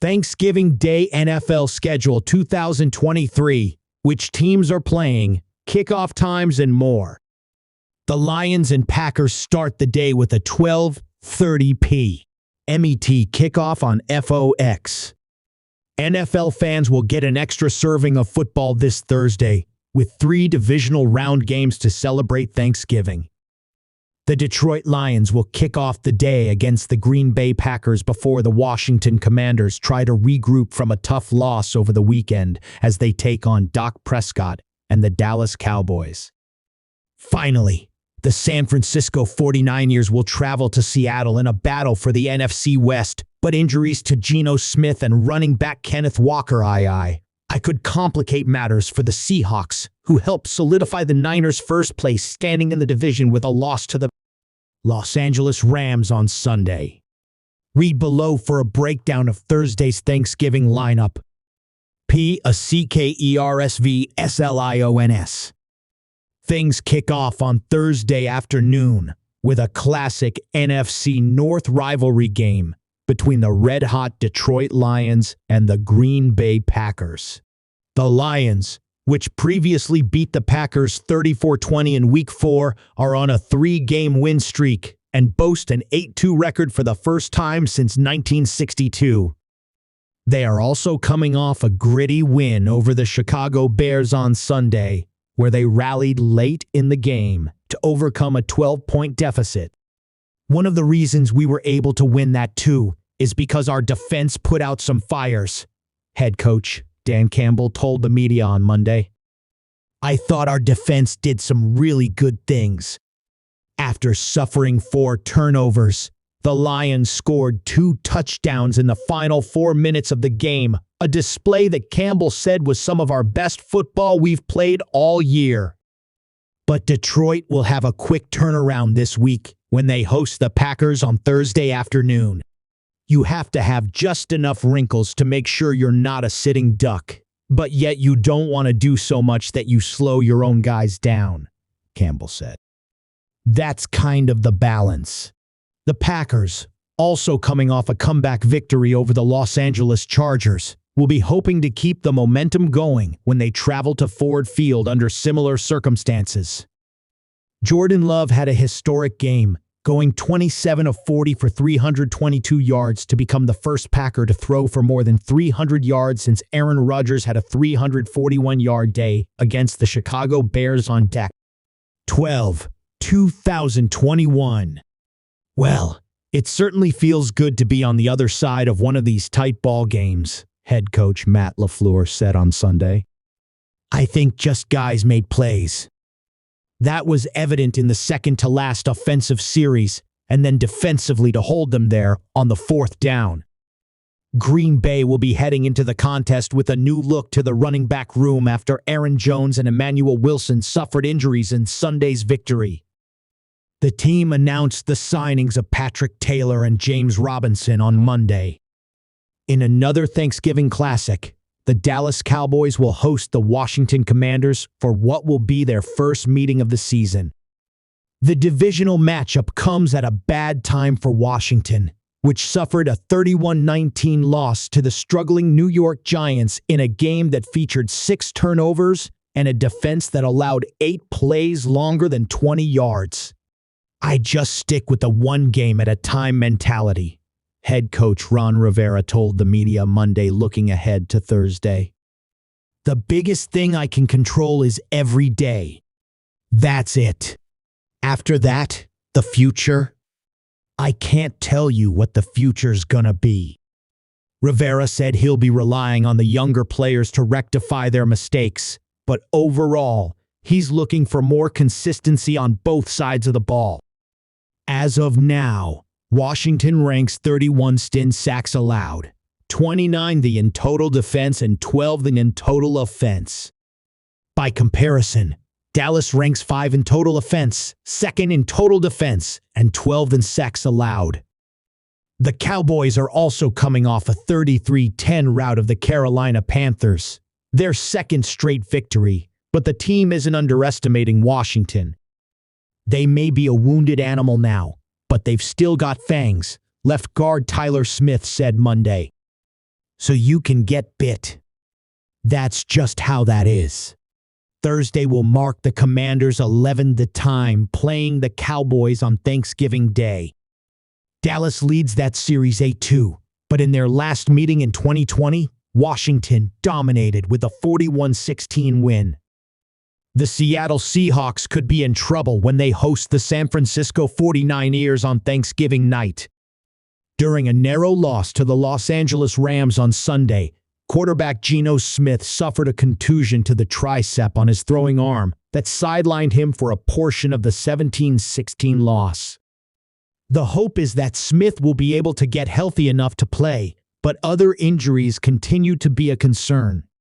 Thanksgiving Day NFL schedule 2023, which teams are playing, kickoff times, and more. The Lions and Packers start the day with a 12:30 p.m. kickoff on FOX. NFL fans will get an extra serving of football this Thursday, with 3 divisional round games to celebrate Thanksgiving. The Detroit Lions will kick off the day against the Green Bay Packers before the Washington Commanders try to regroup from a tough loss over the weekend as they take on Dak Prescott and the Dallas Cowboys. Finally, the San Francisco 49ers will travel to Seattle in a battle for the NFC West, but injuries to Geno Smith and running back Kenneth Walker III could complicate matters for the Seahawks, who helped solidify the Niners' first place standing in the division with a loss to the Los Angeles Rams on Sunday. Read below for a breakdown of Thursday's Thanksgiving lineup. Kickoff. Things kick off on Thursday afternoon with a classic NFC North rivalry game between the red-hot Detroit Lions and the Green Bay Packers. The Lions, which previously beat the Packers 34-20 in Week 4, are on a 3-game win streak and boast an 8-2 record for the first time since 1962. They are also coming off a gritty win over the Chicago Bears on Sunday, where they rallied late in the game to overcome a 12-point deficit. One of the reasons we were able to win that too is because our defense put out some fires, head coach Dan Campbell told the media on Monday. I thought our defense did some really good things. After suffering 4 turnovers, the Lions scored 2 touchdowns in the final 4 minutes of the game, a display that Campbell said was some of our best football we've played all year. But Detroit will have a quick turnaround this week when they host the Packers on Thursday afternoon. You have to have just enough wrinkles to make sure you're not a sitting duck, but yet you don't want to do so much that you slow your own guys down, Campbell said. That's kind of the balance. The Packers, also coming off a comeback victory over the Los Angeles Chargers, will be hoping to keep the momentum going when they travel to Ford Field under similar circumstances. Jordan Love had a historic game, going 27 of 40 for 322 yards to become the first Packer to throw for more than 300 yards since Aaron Rodgers had a 341-yard day against the Chicago Bears on Dak 2021. Well, it certainly feels good to be on the other side of one of these tight ball games, head coach Matt LaFleur said on Sunday. I think just guys made plays. That was evident in the second-to-last offensive series, and then defensively to hold them there on the 4th down. Green Bay will be heading into the contest with a new look to the running back room after Aaron Jones and Emmanuel Wilson suffered injuries in Sunday's victory. The team announced the signings of Patrick Taylor and James Robinson on Monday. In another Thanksgiving classic, the Dallas Cowboys will host the Washington Commanders for what will be their first meeting of the season. The divisional matchup comes at a bad time for Washington, which suffered a 31-19 loss to the struggling New York Giants in a game that featured 6 turnovers and a defense that allowed 8 plays longer than 20 yards. I just stick with the one game at a time mentality, head coach Ron Rivera told the media Monday, looking ahead to Thursday. The biggest thing I can control is every day. That's it. After that, the future? I can't tell you what the future's gonna be. Rivera said he'll be relying on the younger players to rectify their mistakes, but overall, he's looking for more consistency on both sides of the ball. As of now, Washington ranks 31st in sacks allowed, 29th in total defense, and 12th in total offense. By comparison, Dallas ranks 5 in total offense, 2nd in total defense, and 12th in sacks allowed. The Cowboys are also coming off a 33-10 rout of the Carolina Panthers, their 2nd straight victory, but the team isn't underestimating Washington. They may be a wounded animal now, but they've still got fangs, left guard Tyler Smith said Monday. so you can get bit. That's just how that is. Thursday will mark the Commanders' 11th time playing the Cowboys on Thanksgiving Day. Dallas leads that series 8-2, but in their last meeting in 2020, Washington dominated with a 41-16 win. The Seattle Seahawks could be in trouble when they host the San Francisco 49ers on Thanksgiving night. During a narrow loss to the Los Angeles Rams on Sunday, quarterback Geno Smith suffered a contusion to the tricep on his throwing arm that sidelined him for a portion of the 17-16 loss. The hope is that Smith will be able to get healthy enough to play, but other injuries continue to be a concern.